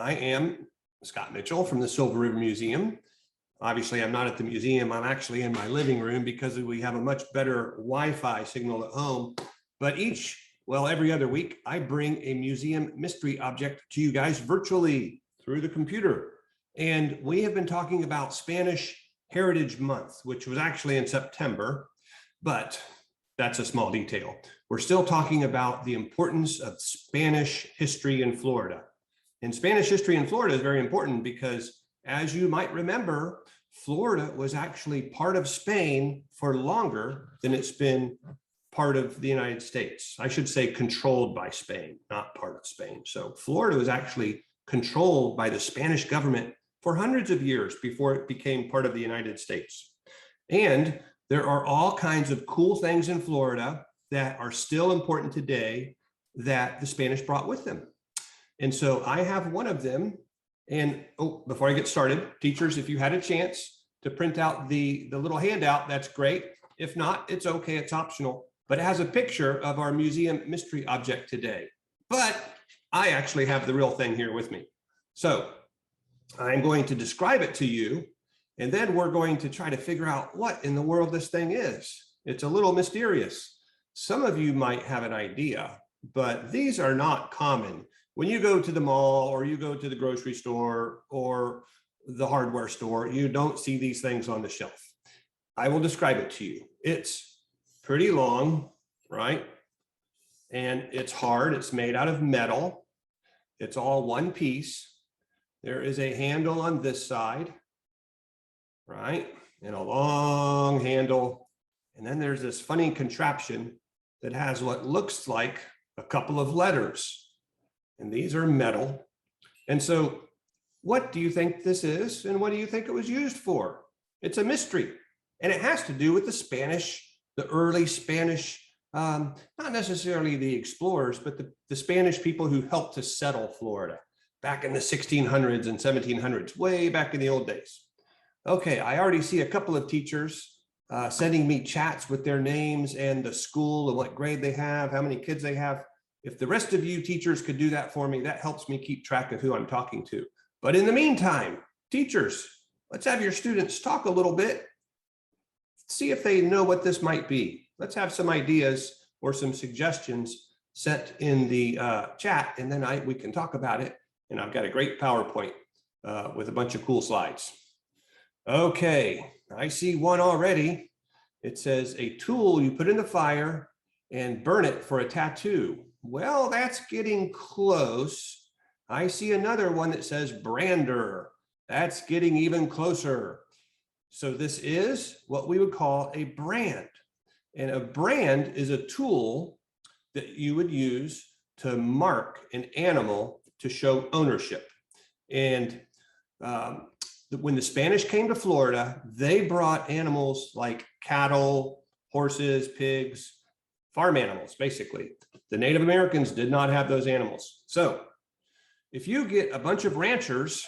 I am Scott Mitchell from the Silver River Museum. Obviously, I'm not at the museum. I'm actually in my living room because we have a much better Wi-Fi signal at home. But every other week, I bring a museum mystery object to you guys virtually through the computer. And we have been talking about Spanish Heritage Month, which was actually in September, but that's a small detail. We're still talking about the importance of Spanish history in Florida. And Spanish history in Florida is very important because, as you might remember, Florida was actually part of Spain for longer than it's been part of the United States. I should say controlled by Spain, not part of Spain. So Florida was actually controlled by the Spanish government for hundreds of years before it became part of the United States. And there are all kinds of cool things in Florida that are still important today that the Spanish brought with them. And so I have one of them. And before I get started, teachers, if you had a chance to print out the little handout, that's great. If not, it's okay, it's optional. But it has a picture of our museum mystery object today. But I actually have the real thing here with me. So I'm going to describe it to you, and then we're going to try to figure out what in the world this thing is. It's a little mysterious. Some of you might have an idea, but these are not common. When you go to the mall or you go to the grocery store or the hardware store, you don't see these things on the shelf. I will describe it to you. It's pretty long, right? And it's hard. It's made out of metal. It's all one piece. There is a handle on this side, right? And a long handle. And then there's this funny contraption that has what looks like a couple of letters. And these are metal. And so what do you think this is? And what do you think it was used for? It's a mystery. And it has to do with the early Spanish, not necessarily the explorers, but the Spanish people who helped to settle Florida back in the 1600s and 1700s, way back in the old days. Okay, I already see a couple of teachers sending me chats with their names and the school and what grade they have, how many kids they have. If the rest of you teachers could do that for me, that helps me keep track of who I'm talking to. But in the meantime, teachers, let's have your students talk a little bit. See if they know what this might be. Let's have some ideas or some suggestions sent in the chat, and then we can talk about it. And I've got a great PowerPoint with a bunch of cool slides. Okay, I see one already. It says a tool you put in the fire and burn it for a tattoo. Well, that's getting close. I see another one that says brander. That's getting even closer. So this is what we would call a brand. And a brand is a tool that you would use to mark an animal to show ownership. And when the Spanish came to Florida, they brought animals like cattle, horses, pigs, farm animals, basically. The Native Americans did not have those animals. So if you get a bunch of ranchers,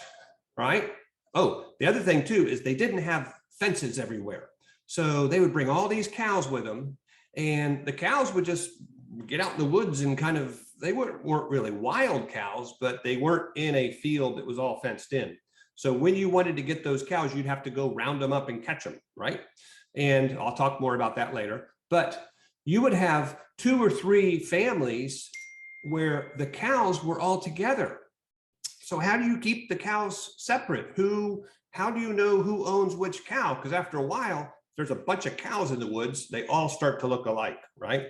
right? Oh, the other thing too is they didn't have fences everywhere. So they would bring all these cows with them, and the cows would just get out in the woods and they weren't really wild cows, but they weren't in a field that was all fenced in. So when you wanted to get those cows, you'd have to go round them up and catch them, right? And I'll talk more about that later. But you would have 2 or 3 families where the cows were all together. So how do you keep the cows separate? How do you know who owns which cow? Because after a while, if there's a bunch of cows in the woods, they all start to look alike, right?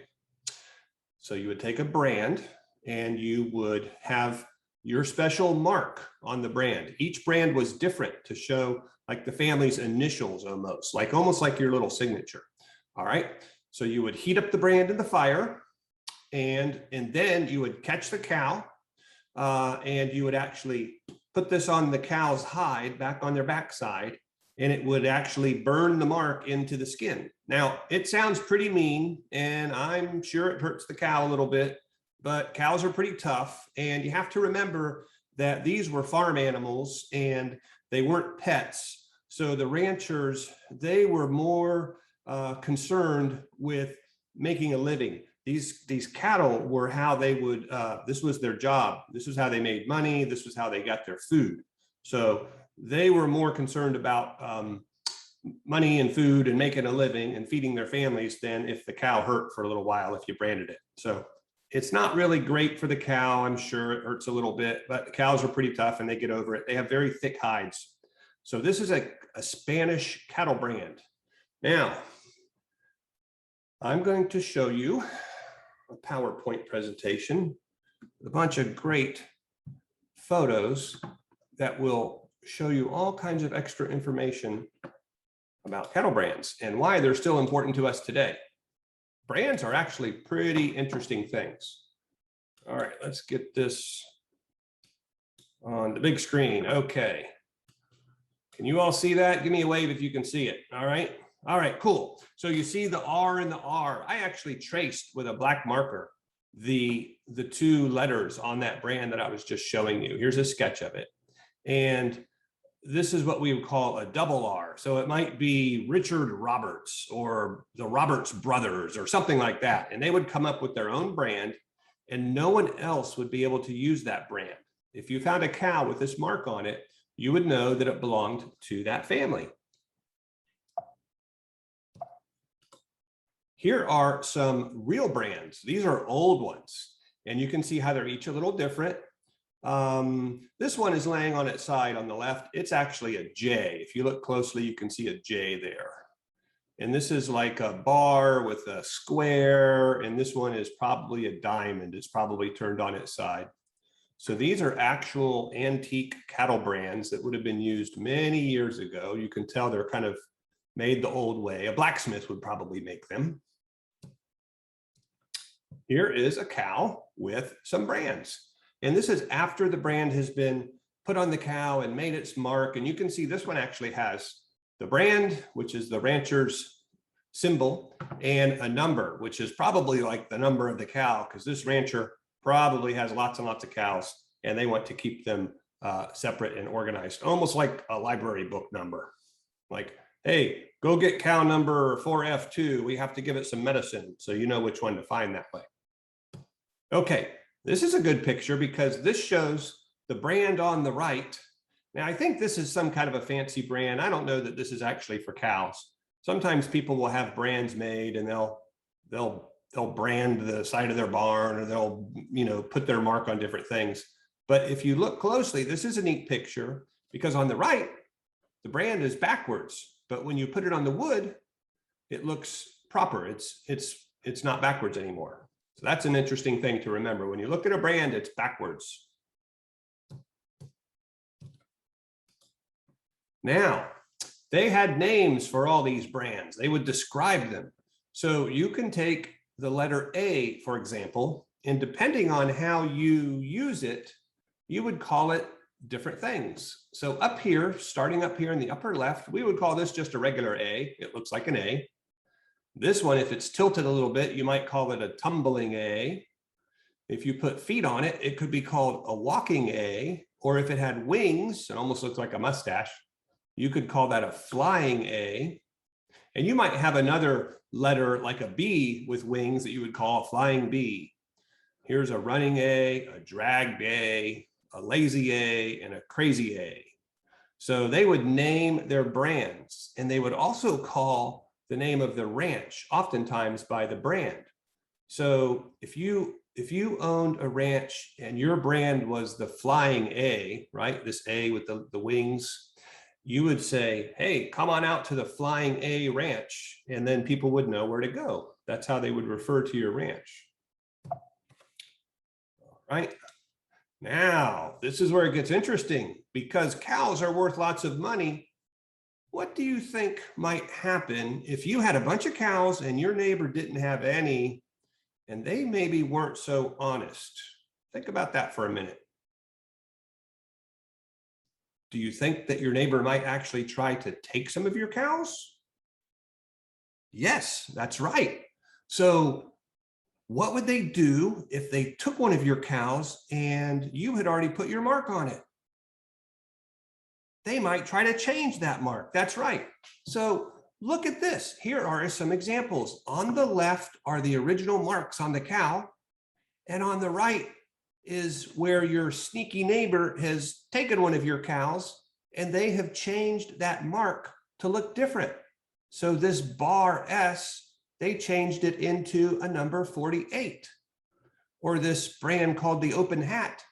So you would take a brand and you would have your special mark on the brand. Each brand was different to show like the family's initials almost like your little signature. All right. So you would heat up the brand in the fire, and then you would catch the cow, and you would actually put this on the cow's hide back on their backside, and it would actually burn the mark into the skin. Now, it sounds pretty mean, and I'm sure it hurts the cow a little bit, but cows are pretty tough. And you have to remember that these were farm animals and they weren't pets. So the ranchers, they were more concerned with making a living. these cattle were how they would, this was their job. This was how they made money. This was how they got their food. So they were more concerned about money and food and making a living and feeding their families than if the cow hurt for a little while if you branded it. So it's not really great for the cow. I'm sure it hurts a little bit, but the cows are pretty tough and they get over it. They have very thick hides. So this is a Spanish cattle brand. Now, I'm going to show you a PowerPoint presentation, a bunch of great photos that will show you all kinds of extra information about cattle brands and why they're still important to us today. Brands are actually pretty interesting things. All right, let's get this on the big screen. Okay. Can you all see that? Give me a wave if you can see it. All right. All right, cool. So you see the R and the R. I actually traced with a black marker the two letters on that brand that I was just showing you. Here's a sketch of it. And this is what we would call a double R. So it might be Richard Roberts or the Roberts brothers or something like that. And they would come up with their own brand and no one else would be able to use that brand. If you found a cow with this mark on it, you would know that it belonged to that family. Here are some real brands. These are old ones, and you can see how they're each a little different. This one is laying on its side on the left. It's actually a J. If you look closely, you can see a J there. And this is like a bar with a square, and this one is probably a diamond. It's probably turned on its side. So these are actual antique cattle brands that would have been used many years ago. You can tell they're kind of made the old way. A blacksmith would probably make them. Here is a cow with some brands. And this is after the brand has been put on the cow and made its mark. And you can see this one actually has the brand, which is the rancher's symbol, and a number, which is probably like the number of the cow, because this rancher probably has lots and lots of cows and they want to keep them separate and organized, almost like a library book number. Like, hey, go get cow number 4F2. We have to give it some medicine, so you know which one to find that way. Okay, this is a good picture because this shows the brand on the right. Now, I think this is some kind of a fancy brand. I don't know that this is actually for cows. Sometimes people will have brands made and they'll brand the side of their barn, or they'll, you know, put their mark on different things. But if you look closely, this is a neat picture because on the right, the brand is backwards, but when you put it on the wood, it looks proper. It's not backwards anymore. So that's an interesting thing to remember. When you look at a brand, it's backwards. Now, they had names for all these brands. They would describe them. So you can take the letter A, for example, and depending on how you use it, you would call it different things. So up here, starting up here in the upper left, we would call this just a regular A. It looks like an A. This one, if it's tilted a little bit, you might call it a tumbling A. If you put feet on it, it could be called a walking A. Or if it had wings, it almost looks like a mustache, you could call that a flying A. And you might have another letter like a B with wings that you would call a flying B. Here's a running A, a dragged A, a lazy A, and a crazy A. So they would name their brands, and they would also call the name of the ranch, oftentimes by the brand. So if you owned a ranch and your brand was the flying A, right? This A with the wings, you would say, hey, come on out to the Flying A Ranch, and then people would know where to go. That's how they would refer to your ranch. All right. Now, this is where it gets interesting because cows are worth lots of money. What do you think might happen if you had a bunch of cows and your neighbor didn't have any, and they maybe weren't so honest? Think about that for a minute. Do you think that your neighbor might actually try to take some of your cows? Yes, that's right. So what would they do if they took one of your cows and you had already put your mark on it? They might try to change that mark. That's right. So look at this. Here are some examples. On the left are the original marks on the cow, and on the right is where your sneaky neighbor has taken one of your cows and they have changed that mark to look different. So this bar S, they changed it into a number 48. Or this brand called the Open Hat,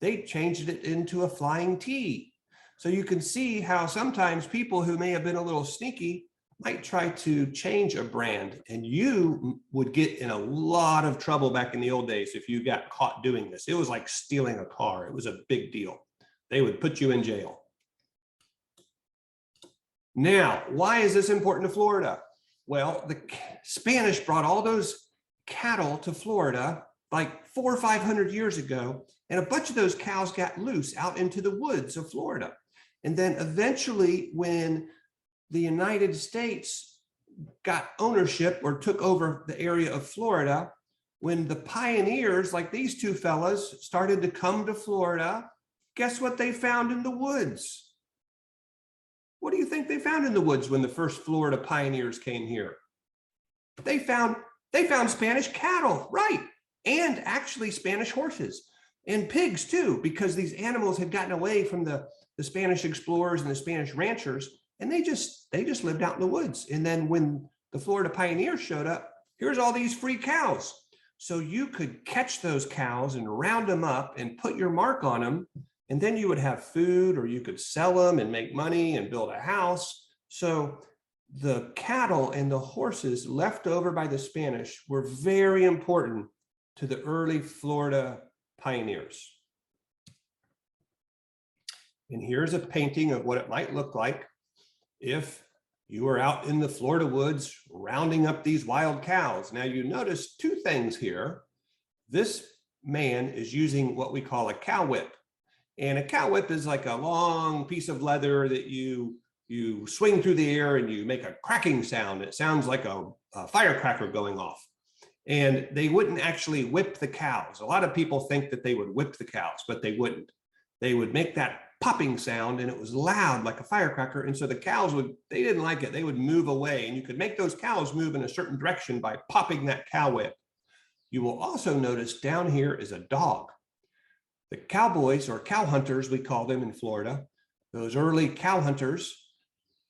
they changed it into a Flying T. So you can see how sometimes people who may have been a little sneaky might try to change a brand, and you would get in a lot of trouble back in the old days if you got caught doing this. It was like stealing a car. It was a big deal. They would put you in jail. Now, why is this important to Florida? Well, the Spanish brought all those cattle to Florida like 400 or 500 years ago, and a bunch of those cows got loose out into the woods of Florida. And then eventually, when the United States got ownership or took over the area of Florida, when the pioneers like these two fellas started to come to Florida, guess what they found in the woods? What do you think they found in the woods when the first Florida pioneers came here? They found Spanish cattle, right? And actually Spanish horses and pigs too, because these animals had gotten away from the Spanish explorers and the Spanish ranchers, and they just lived out in the woods. And then when the Florida pioneers showed up, here's all these free cows. So you could catch those cows and round them up and put your mark on them, and then you would have food, or you could sell them and make money and build a house. So the cattle and the horses left over by the Spanish were very important to the early Florida pioneers. And here's a painting of what it might look like if you were out in the Florida woods rounding up these wild cows. Now you notice two things here. This man is using what we call a cow whip. And a cow whip is like a long piece of leather that you swing through the air and you make a cracking sound. It sounds like a firecracker going off. And they wouldn't actually whip the cows. A lot of people think that they would whip the cows, but they wouldn't. They would make that popping sound, and it was loud like a firecracker. And so the cows they didn't like it. They would move away, and you could make those cows move in a certain direction by popping that cow whip. You will also notice down here is a dog. The cowboys, or cow hunters, we call them in Florida, those early cow hunters,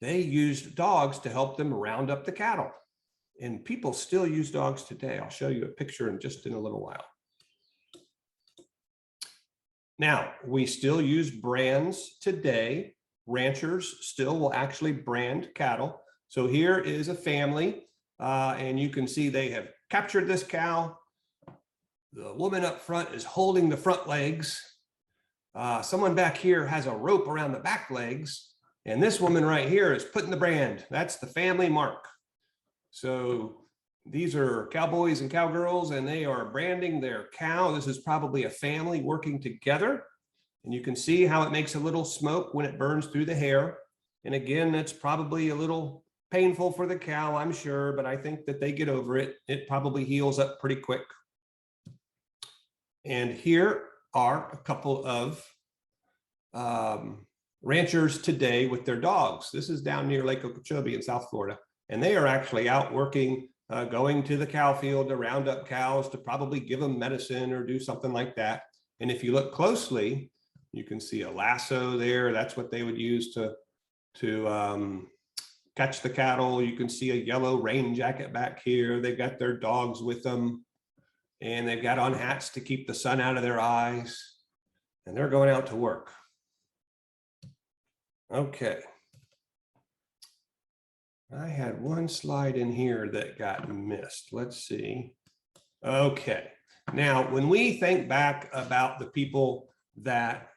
they used dogs to help them round up the cattle. And people still use dogs today. I'll show you a picture in a little while. Now, we still use brands today. Ranchers still will actually brand cattle. So here is a family, and you can see they have captured this cow. The woman up front is holding the front legs. Someone back here has a rope around the back legs. And this woman right here is putting the brand. That's the family mark. So these are cowboys and cowgirls, and they are branding their cow. This is probably a family working together. And you can see how it makes a little smoke when it burns through the hair. And again, that's probably a little painful for the cow, I'm sure, but I think that they get over it. It probably heals up pretty quick. And here are a couple of ranchers today with their dogs. This is down near Lake Okeechobee in South Florida. And they are actually out working, going to the cow field to round up cows to probably give them medicine or do something like that. And if you look closely, you can see a lasso there. That's what they would use to catch the cattle. You can see a yellow rain jacket back here. They've got their dogs with them, and they've got on hats to keep the sun out of their eyes, and they're going out to work. Okay. I had one slide in here that got missed. Let's see. Okay. Now, when we think back about the people that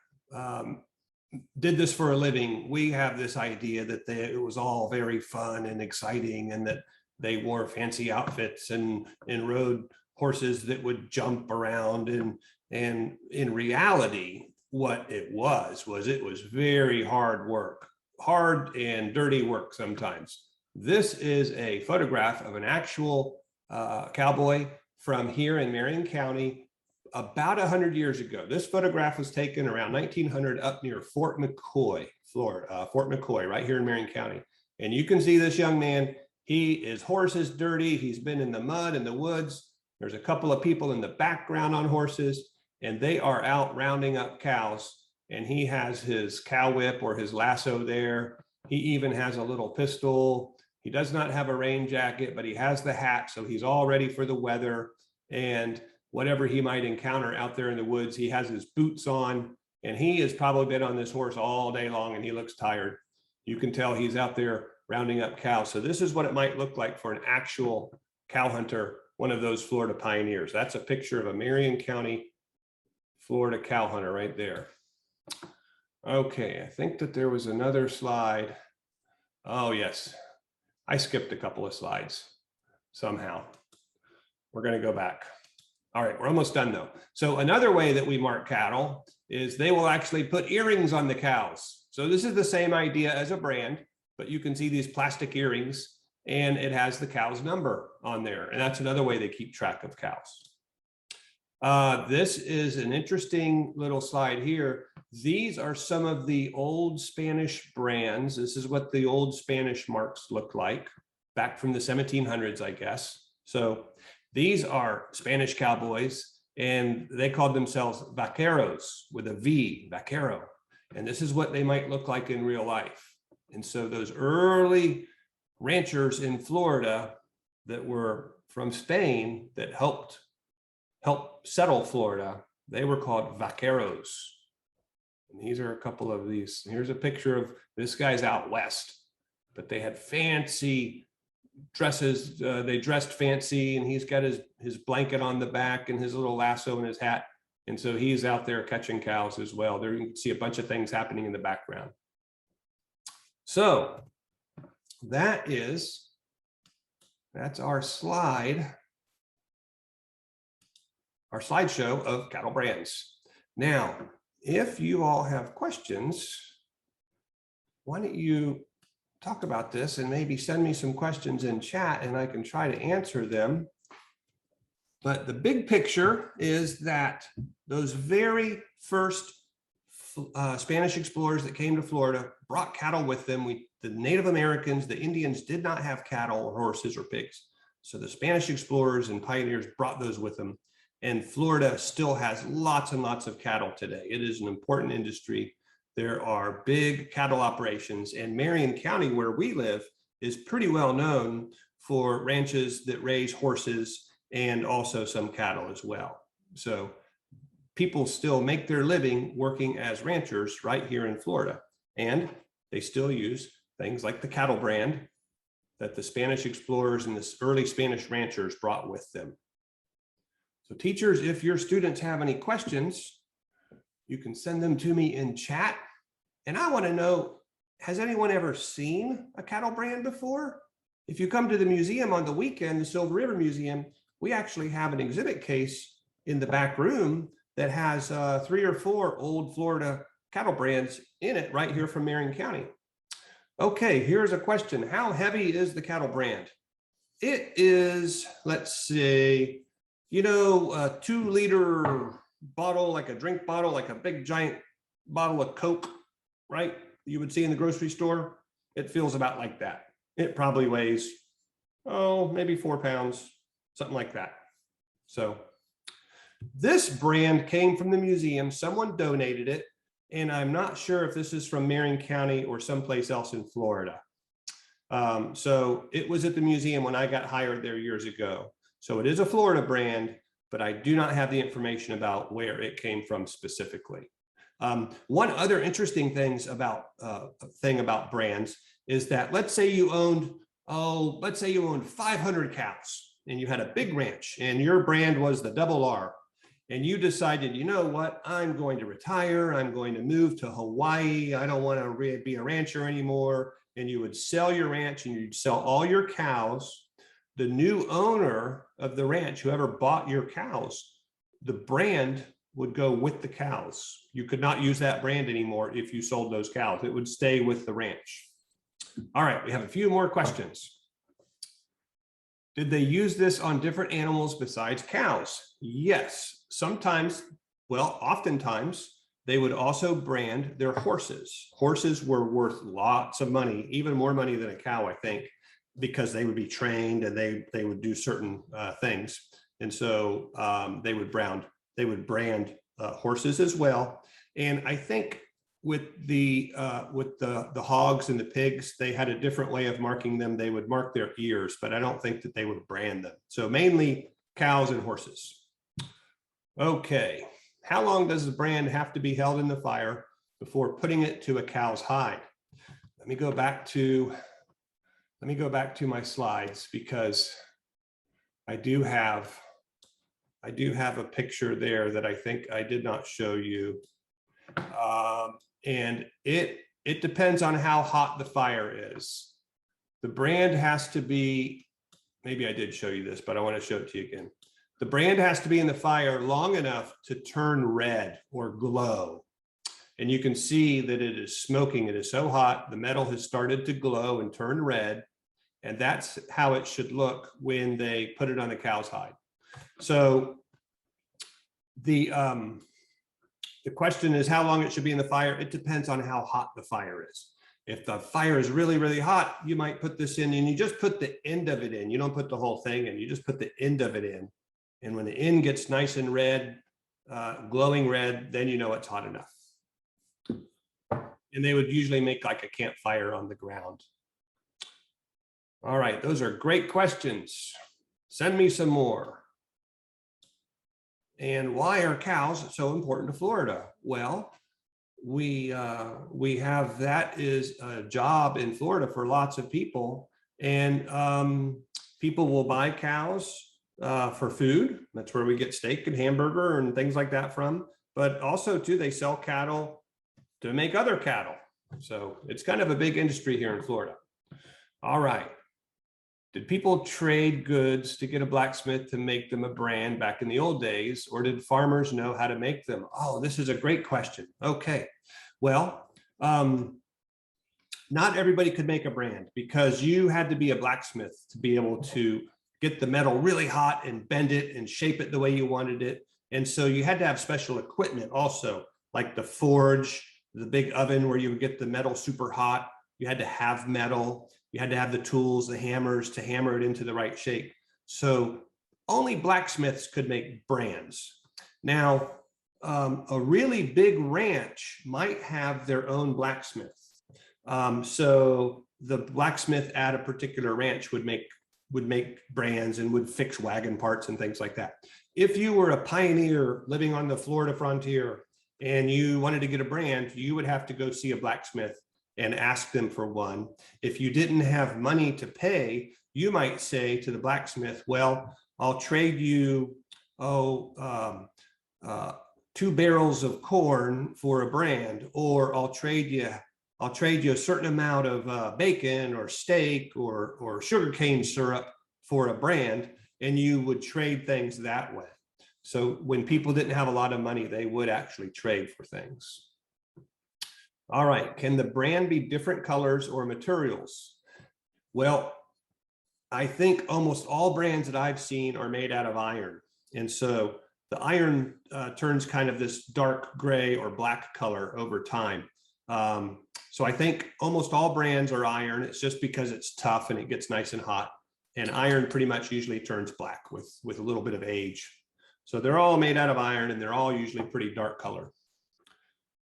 did this for a living, we have this idea that it was all very fun and exciting, and that they wore fancy outfits and rode horses that would jump around. And in reality, what it was very hard work, hard and dirty work sometimes. This is a photograph of an actual cowboy from here in Marion County about 100 years ago. This photograph was taken around 1900 up near Fort McCoy, Florida, Fort McCoy, right here in Marion County. And you can see this young man, his horse is dirty. He's been in the mud in the woods. There's a couple of people in the background on horses, and they are out rounding up cows. And he has his cow whip or his lasso there. He even has a little pistol. He does not have a rain jacket, but he has the hat, so he's all ready for the weather and whatever he might encounter out there in the woods. He has his boots on, and he has probably been on this horse all day long, and he looks tired. You can tell he's out there rounding up cows. So this is what it might look like for an actual cow hunter, one of those Florida pioneers. That's a picture of a Marion County, Florida cow hunter right there. Okay, I think that there was another slide. Oh yes, I skipped a couple of slides somehow. We're going to go back. All right, we're almost done though. So another way that we mark cattle is they will actually put earrings on the cows. So this is the same idea as a brand, but you can see these plastic earrings and it has the cow's number on there. And that's another way they keep track of cows. This is an interesting little slide here. These are some of the old Spanish brands. This is what the old Spanish marks look like back from the 1700s, I guess. So these are Spanish cowboys, and they called themselves vaqueros with a V, vaquero. And this is what they might look like in real life. And so those early ranchers in Florida that were from Spain that helped settle Florida, they were called vaqueros. And these are a couple of these. Here's a picture of this guy's out west, but they had fancy dresses. They dressed fancy, and he's got his blanket on the back and his little lasso and his hat. And so he's out there catching cows as well. There you can see a bunch of things happening in the background. So that's our slideshow of cattle brands. Now, if you all have questions, why don't you talk about this and maybe send me some questions in chat and I can try to answer them. But the big picture is that those very first Spanish explorers that came to Florida brought cattle with them. The Native Americans, the Indians, did not have cattle or horses or pigs. So the Spanish explorers and pioneers brought those with them. And Florida still has lots and lots of cattle today. It is an important industry. There are big cattle operations, and Marion County, where we live, is pretty well known for ranches that raise horses and also some cattle as well. So people still make their living working as ranchers right here in Florida, and they still use things like the cattle brand that the Spanish explorers and the early Spanish ranchers brought with them. So teachers, if your students have any questions, you can send them to me in chat. And I want to know, has anyone ever seen a cattle brand before? If you come to the museum on the weekend, the Silver River Museum, we actually have an exhibit case in the back room that has 3 or 4 old Florida cattle brands in it right here from Marion County. Okay, here's a question. How heavy is the cattle brand? It is, let's see, you know, a 2-liter bottle, like a drink bottle, like a big giant bottle of Coke, right? You would see in the grocery store. It feels about like that. It probably weighs, oh, maybe 4 pounds, something like that. So this brand came from the museum. Someone donated it, and I'm not sure if this is from Marion County or someplace else in Florida. So it was at the museum when I got hired there years ago. So it is a Florida brand, but I do not have the information about where it came from specifically. One other interesting thing about brands is that let's say you owned 500 cows and you had a big ranch and your brand was the Double R, and you decided, you know what, I'm going to retire. I'm going to move to Hawaii. I don't want to be a rancher anymore. And you would sell your ranch and you'd sell all your cows. The new owner of the ranch, whoever bought your cows, the brand would go with the cows. You could not use that brand anymore if you sold those cows. It would stay with the ranch. All right, we have a few more questions. Did they use this on different animals besides cows? Yes, sometimes, well, oftentimes They would also brand their horses. Horses were worth lots of money, even more money than a cow, I think, because they would be trained and they would do certain things. And so they would brand horses as well. And I think with the hogs and the pigs, they had a different way of marking them. They would mark their ears, but I don't think that they would brand them. So mainly cows and horses. Okay, how long does the brand have to be held in the fire before putting it to a cow's hide? Let me go back to my slides, because I do have a picture there that I think I did not show you. And it depends on how hot the fire is. The brand has to be, maybe I did show you this, but I want to show it to you again. The brand has to be in the fire long enough to turn red or glow. And you can see that it is smoking. It is so hot, the metal has started to glow and turn red. And that's how it should look when they put it on the cow's hide. So the question is how long it should be in the fire. It depends on how hot the fire is. If the fire is really, really hot, you might put this in and you just put the end of it in. You don't put the whole thing in, you just put the end of it in. And when the end gets nice and red, glowing red, then you know it's hot enough. And they would usually make like a campfire on the ground. All right, those are great questions. Send me some more. And why are cows so important to Florida? Well, we have, that is a job in Florida for lots of people, and people will buy cows for food. That's where we get steak and hamburger and things like that from. But also too, they sell cattle to make other cattle. So it's kind of a big industry here in Florida. All right. Did people trade goods to get a blacksmith to make them a brand back in the old days, or did farmers know how to make them? Oh, this is a great question. Okay, well, not everybody could make a brand, because you had to be a blacksmith to be able to get the metal really hot and bend it and shape it the way you wanted it. And so you had to have special equipment also, like the forge, the big oven where you would get the metal super hot. You had to have metal. You had to have the tools, the hammers to hammer it into the right shape. So only blacksmiths could make brands. Now, a really big ranch might have their own blacksmith. So the blacksmith at a particular ranch would make brands and would fix wagon parts and things like that. If you were a pioneer living on the Florida frontier and you wanted to get a brand, you would have to go see a blacksmith and ask them for one. If you didn't have money to pay, you might say to the blacksmith, well, I'll trade you 2 barrels of corn for a brand, or I'll trade you a certain amount of bacon or steak or sugarcane syrup for a brand, and you would trade things that way. So when people didn't have a lot of money, they would actually trade for things. All right, can the brand be different colors or materials? Well, I think almost all brands that I've seen are made out of iron. And so the iron turns kind of this dark gray or black color over time. So I think almost all brands are iron. It's just because it's tough and it gets nice and hot. And iron pretty much usually turns black with a little bit of age. So they're all made out of iron and they're all usually pretty dark color.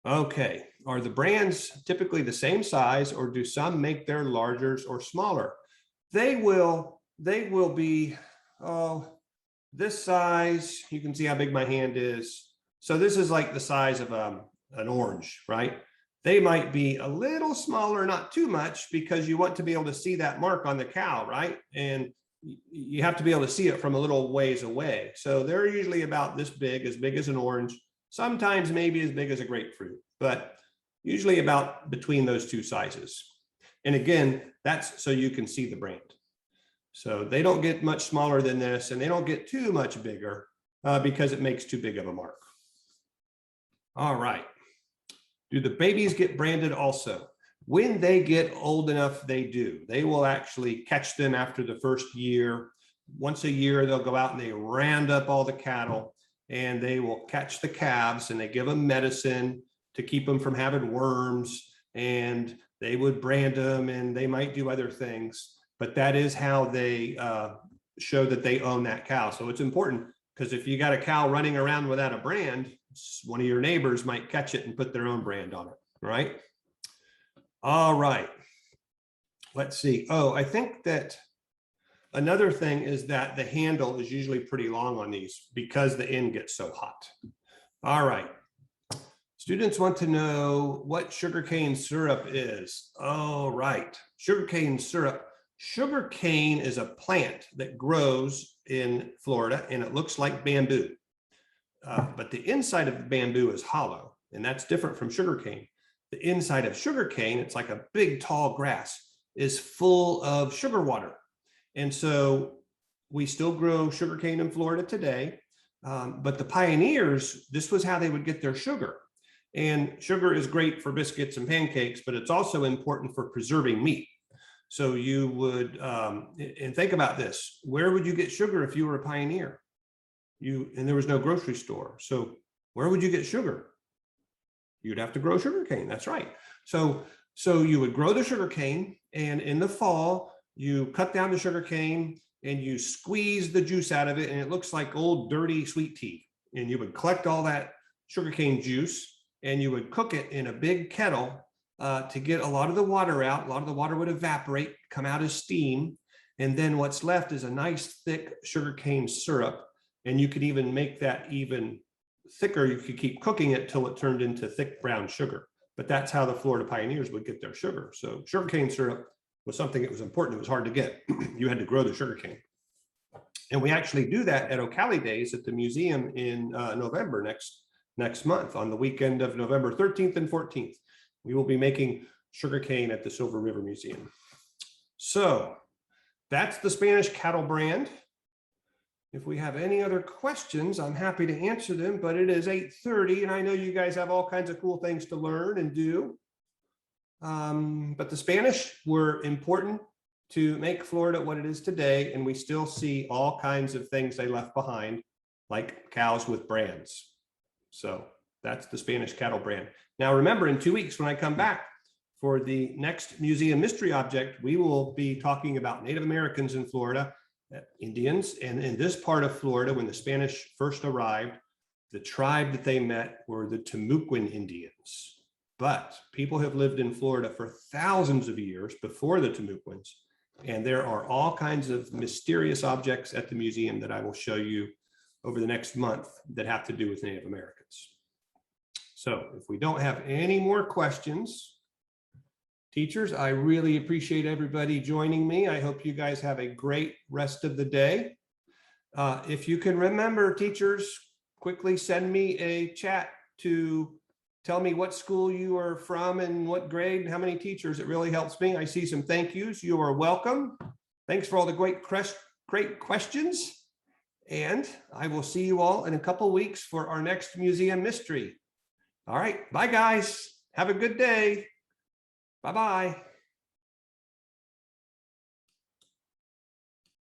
Okay, are the brands typically the same size, or do some make their larger or smaller? They will be, this size. You can see how big my hand is. So this is like the size of an orange, right? They might be a little smaller, not too much, because you want to be able to see that mark on the cow, right? And you have to be able to see it from a little ways away. So they're usually about this big as an orange, sometimes maybe as big as a grapefruit, but usually about between those two sizes. And again, that's so you can see the brand. So they don't get much smaller than this, and they don't get too much bigger because it makes too big of a mark. All right. Do the babies get branded also? When they get old enough, they do. They will actually catch them after the first year. Once a year, they'll go out and they round up all the cattle and they will catch the calves and they give them medicine to keep them from having worms, and they would brand them and they might do other things, but that is how they show that they own that cow. So it's important, because if you got a cow running around without a brand, one of your neighbors might catch it and put their own brand on it, right? All right. Let's see. Oh, I think that another thing is that the handle is usually pretty long on these because the end gets so hot. All right. Students want to know what sugarcane syrup is. Oh, right. Sugarcane syrup. Sugarcane is a plant that grows in Florida and it looks like bamboo. But the inside of the bamboo is hollow, and that's different from sugarcane. The inside of sugarcane, it's like a big tall grass, is full of sugar water. And so we still grow sugarcane in Florida today, but the pioneers, this was how they would get their sugar. And sugar is great for biscuits and pancakes, but it's also important for preserving meat. So you would, and think about this, where would you get sugar if you were a pioneer? And there was no grocery store. So where would you get sugar? You'd have to grow sugarcane, that's right. So you would grow the sugarcane, and in the fall, you cut down the sugarcane and you squeeze the juice out of it, and it looks like old dirty sweet tea. And you would collect all that sugarcane juice and you would cook it in a big kettle to get a lot of the water out. A lot of the water would evaporate, come out as steam. And then what's left is a nice thick sugarcane syrup. And you could even make that even thicker. You could keep cooking it till it turned into thick brown sugar. But that's how the Florida pioneers would get their sugar. So sugarcane syrup was something that was important. It was hard to get. You had to grow the sugarcane. And we actually do that at Ocala Days at the museum in November next month, on the weekend of November 13th and 14th. We will be making sugarcane at the Silver River Museum. So that's the Spanish cattle brand. If we have any other questions, I'm happy to answer them, but it is 8:30 and I know you guys have all kinds of cool things to learn and do. But the Spanish were important to make Florida what it is today, and we still see all kinds of things they left behind, like cows with brands. So that's the Spanish cattle brand. Now remember, in 2 weeks when I come back for the next museum mystery object, we will be talking about Native Americans in Florida, Indians, and in this part of Florida, when the Spanish first arrived, the tribe that they met were the Timucuan Indians. But people have lived in Florida for thousands of years before the Timucuans, and there are all kinds of mysterious objects at the museum that I will show you over the next month that have to do with Native Americans. So if we don't have any more questions, teachers, I really appreciate everybody joining me. I hope you guys have a great rest of the day. If you can remember, teachers, quickly send me a chat to tell me what school you are from and what grade and how many teachers. It really helps me. I see some thank yous. You are welcome. Thanks for all the great questions. And I will see you all in a couple weeks for our next museum mystery. All right. Bye, guys. Have a good day. Bye-bye.